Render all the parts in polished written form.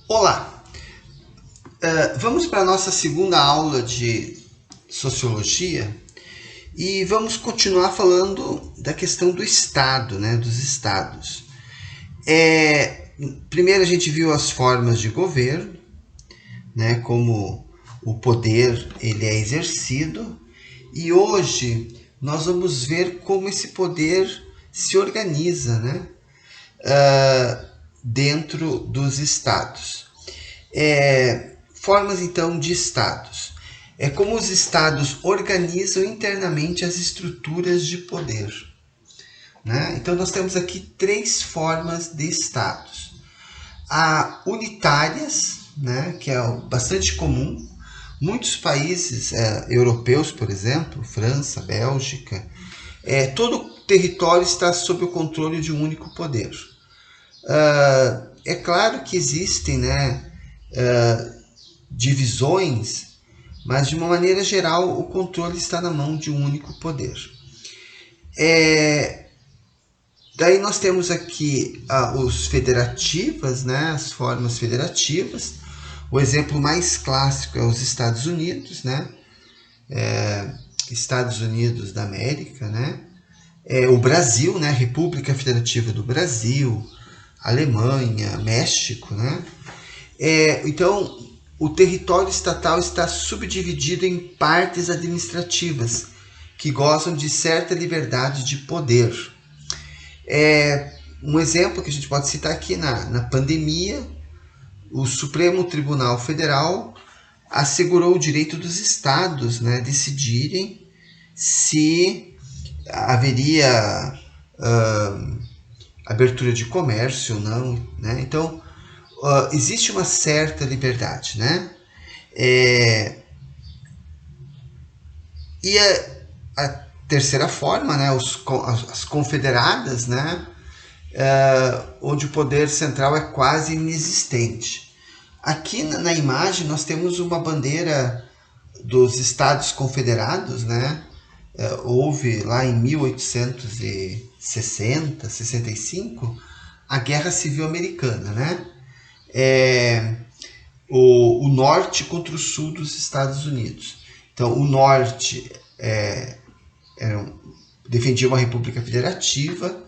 Olá, vamos para a nossa segunda aula de Sociologia e vamos continuar falando da questão do Estado, né, dos Estados. Primeiro a gente viu as formas de governo, né, como o poder ele é exercido, e hoje nós vamos ver como esse poder se organiza, né, dentro dos Estados. Formas então de estados. É como os estados organizam internamente as estruturas de poder. Né? Então nós temos aqui três formas de estados. Há unitárias, né, que é bastante comum. Muitos países europeus, por exemplo, França, Bélgica, todo o território está sob o controle de um único poder. É claro que existem, né, divisões, mas de uma maneira geral o controle está na mão de um único poder. Daí nós temos aqui os federativas, né, as formas federativas. O exemplo mais clássico é os Estados Unidos, né, Estados Unidos da América, né, o Brasil, né, República Federativa do Brasil, Alemanha, México, né. Então, o território estatal está subdividido em partes administrativas que gozam de certa liberdade de poder. Um exemplo que a gente pode citar aqui na pandemia, o Supremo Tribunal Federal assegurou o direito dos estados, né, decidirem se haveria abertura de comércio ou não, né? Então, existe uma certa liberdade, né? E a terceira forma, né, as confederadas, né, onde o poder central é quase inexistente. Aqui na imagem nós temos uma bandeira dos Estados Confederados, né? Houve lá em 1860, 65, a Guerra Civil Americana, né? O norte contra o sul dos Estados Unidos. Então, o norte defendia uma república federativa,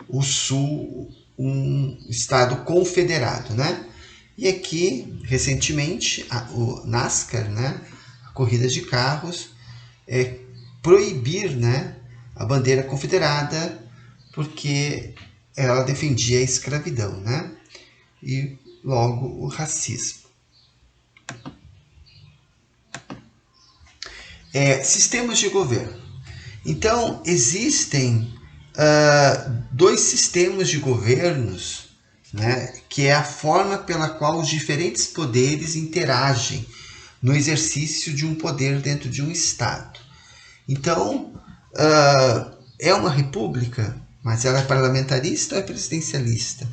o sul um estado confederado, né? E aqui, recentemente, o NASCAR, né, a corrida de carros, proibir, né, a bandeira confederada porque ela defendia a escravidão, né? E logo o racismo. Sistemas de governo. Então, existem dois sistemas de governos, né, que é a forma pela qual os diferentes poderes interagem no exercício de um poder dentro de um Estado. Então, é uma república, mas ela é parlamentarista ou é presidencialista?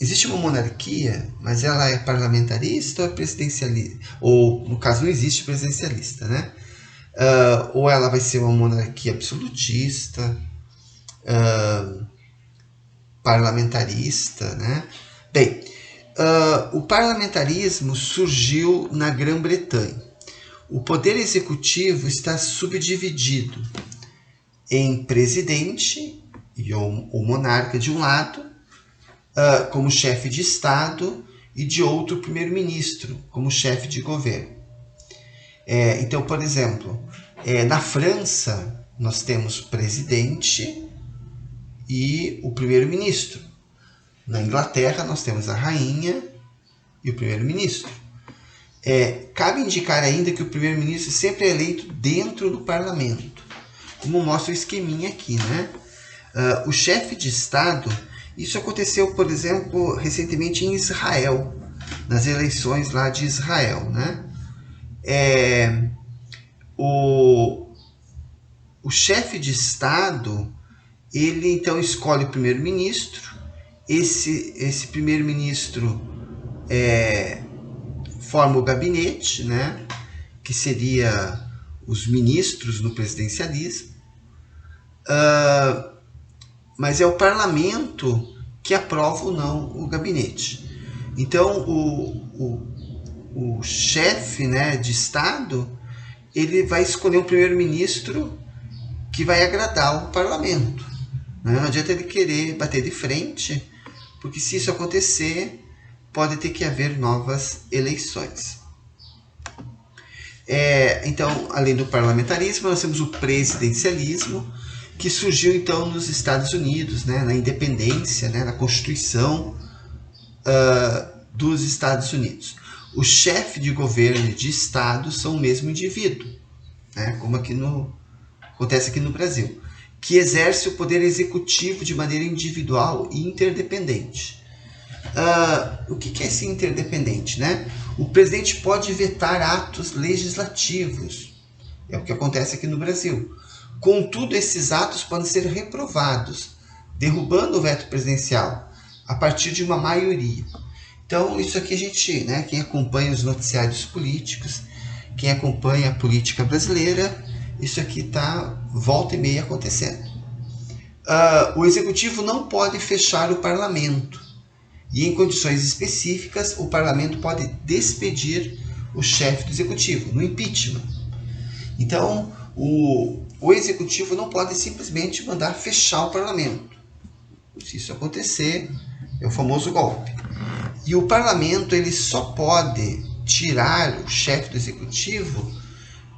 Existe uma monarquia, mas ela é parlamentarista ou é presidencialista? Ou, no caso, não existe presidencialista, né? Ou ela vai ser uma monarquia absolutista, parlamentarista, né? Bem, o parlamentarismo surgiu na Grã-Bretanha. O poder executivo está subdividido em presidente e o monarca de um lado, como chefe de Estado, e de outro primeiro-ministro, como chefe de governo. Então, por exemplo, na França, nós temos presidente e o primeiro-ministro. Na Inglaterra, nós temos a rainha e o primeiro-ministro. Cabe indicar ainda que o primeiro-ministro sempre é eleito dentro do parlamento, como mostra o esqueminha aqui, né? O chefe de Estado, isso aconteceu, por exemplo, recentemente em Israel, nas eleições lá de Israel, né? O chefe de Estado, ele então escolhe o primeiro-ministro. Esse primeiro-ministro forma o gabinete, né, que seria os ministros no presidencialismo, mas é o parlamento que aprova ou não o gabinete. Então, o chefe, né, de Estado, ele vai escolher um primeiro-ministro que vai agradar o parlamento. Não adianta ele querer bater de frente, porque se isso acontecer, pode ter que haver novas eleições. Então, além do parlamentarismo, nós temos o presidencialismo, que surgiu então nos Estados Unidos, né, na independência, né, na Constituição dos Estados Unidos. O chefe de governo e de Estado são o mesmo indivíduo, né, como acontece aqui no Brasil, que exerce o poder executivo de maneira individual e interdependente. O que é esse interdependente, né? O presidente pode vetar atos legislativos, é o que acontece aqui no Brasil. Contudo, esses atos podem ser reprovados, derrubando o veto presidencial, a partir de uma maioria. Então, isso aqui a gente, né, quem acompanha os noticiários políticos, quem acompanha a política brasileira, isso aqui está volta e meia acontecendo. O executivo não pode fechar o parlamento. E em condições específicas, o parlamento pode despedir o chefe do executivo, no impeachment. Então, o executivo não pode simplesmente mandar fechar o parlamento. Se isso acontecer, é o famoso golpe. E o parlamento ele só pode tirar o chefe do executivo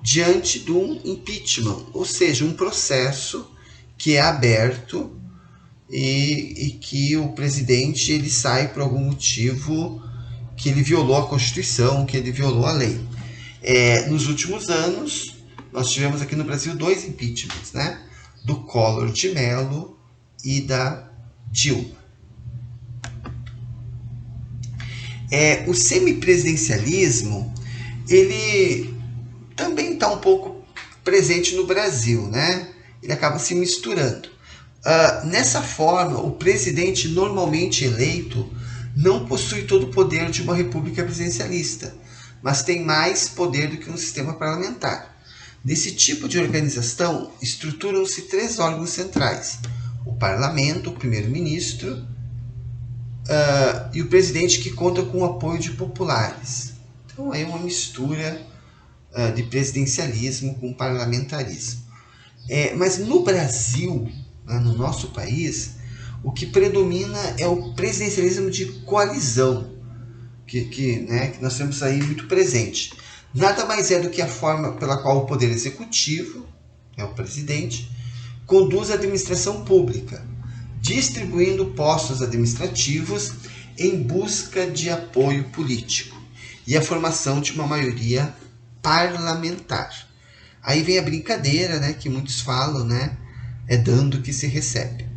diante de um impeachment, ou seja, um processo que é aberto e que o presidente ele sai por algum motivo que ele violou a Constituição, que ele violou a lei. Nos últimos anos, nós tivemos aqui no Brasil 2 impeachments, né? Do Collor de Mello e da Dilma. O semipresidencialismo, ele também está um pouco presente no Brasil, né? Ele acaba se misturando. Nessa forma, o presidente normalmente eleito não possui todo o poder de uma república presidencialista, mas tem mais poder do que um sistema parlamentar. Nesse tipo de organização, estruturam-se 3 órgãos centrais: o parlamento, o primeiro-ministro e o presidente, que conta com o apoio de populares. Então é uma mistura de presidencialismo com parlamentarismo. Mas no Brasil, no nosso país, o que predomina é o presidencialismo de coalizão, que nós temos aí muito presente. Nada mais é do que a forma pela qual o poder executivo, o presidente, conduz a administração pública, distribuindo postos administrativos em busca de apoio político e a formação de uma maioria parlamentar. Aí vem a brincadeira, né, que muitos falam, né, é dando que se recebe.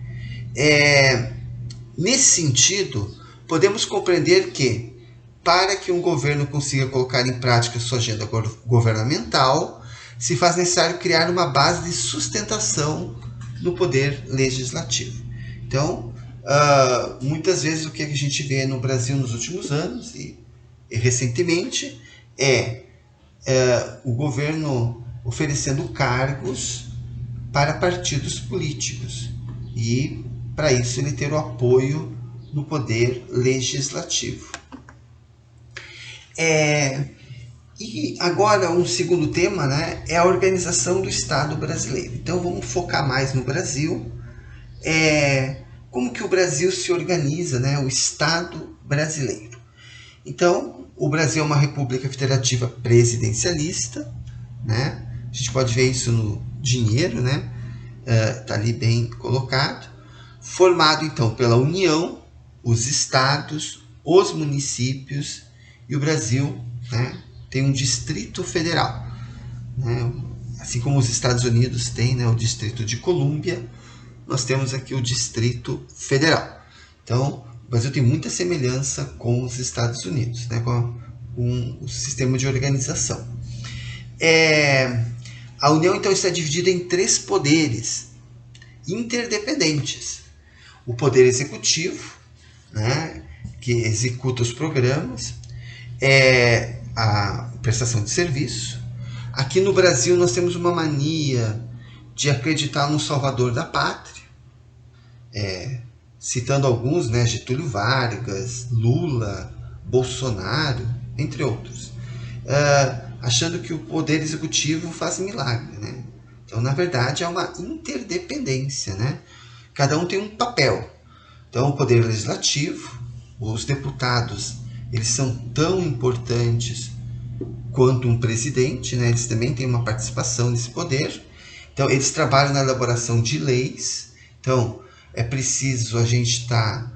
Nesse sentido, podemos compreender que, para que um governo consiga colocar em prática sua agenda governamental, se faz necessário criar uma base de sustentação no poder legislativo. Então, muitas vezes o que a gente vê no Brasil nos últimos anos e recentemente o governo oferecendo cargos para partidos políticos e, para isso, ele ter o apoio no poder legislativo. E agora, um segundo tema, né, é a organização do Estado brasileiro. Então, vamos focar mais no Brasil. Como que o Brasil se organiza, né, o Estado brasileiro. Então, o Brasil é uma república federativa presidencialista, né? A gente pode ver isso no dinheiro, né? Tá ali bem colocado. Formado, então, pela União, os estados, os municípios e o Brasil, né, tem um Distrito Federal, né? Assim como os Estados Unidos têm, né, o Distrito de Colômbia, nós temos aqui o Distrito Federal. Então, o Brasil tem muita semelhança com os Estados Unidos, né, com o sistema de organização. A União, então, está dividida em 3 poderes interdependentes. O poder executivo, né, que executa os programas, a prestação de serviço. Aqui no Brasil nós temos uma mania de acreditar no salvador da pátria, citando alguns, né, Getúlio Vargas, Lula, Bolsonaro, entre outros, achando que o poder executivo faz milagre, né? Então, na verdade, é uma interdependência, né? Cada um tem um papel. Então, o poder legislativo, os deputados, eles são tão importantes quanto um presidente, né? Eles também têm uma participação nesse poder. Então, eles trabalham na elaboração de leis. Então, é preciso a gente estar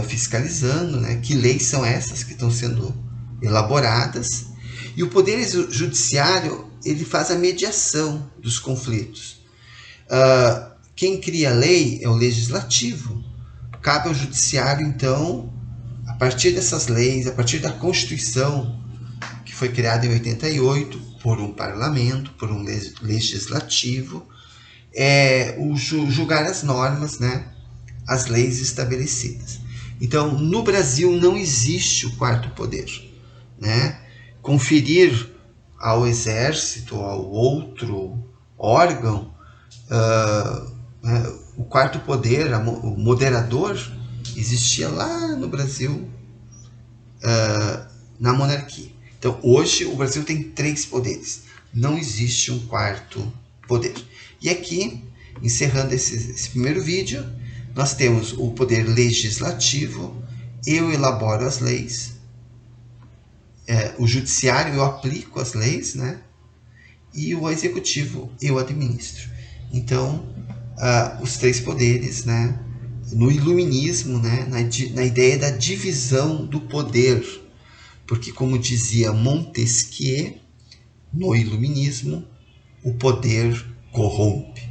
fiscalizando, né? Que leis são essas que estão sendo elaboradas. E o poder judiciário, ele faz a mediação dos conflitos. Quem cria a lei é o legislativo. Cabe ao judiciário, então, a partir dessas leis, a partir da Constituição, que foi criada em 88 por um parlamento, por um legislativo, julgar as normas, né, as leis estabelecidas. Então, no Brasil não existe o quarto poder, né? Conferir ao exército, ao outro órgão, o quarto poder, o moderador, existia lá no Brasil, na monarquia. Então, hoje, o Brasil tem 3 poderes. Não existe um quarto poder. E aqui, encerrando esse primeiro vídeo, nós temos o poder legislativo, eu elaboro as leis, o judiciário, eu aplico as leis, né? E o executivo, eu administro. Então, os 3 poderes, né? No iluminismo, né? Na ideia da divisão do poder, porque, como dizia Montesquieu, no iluminismo, o poder corrompe.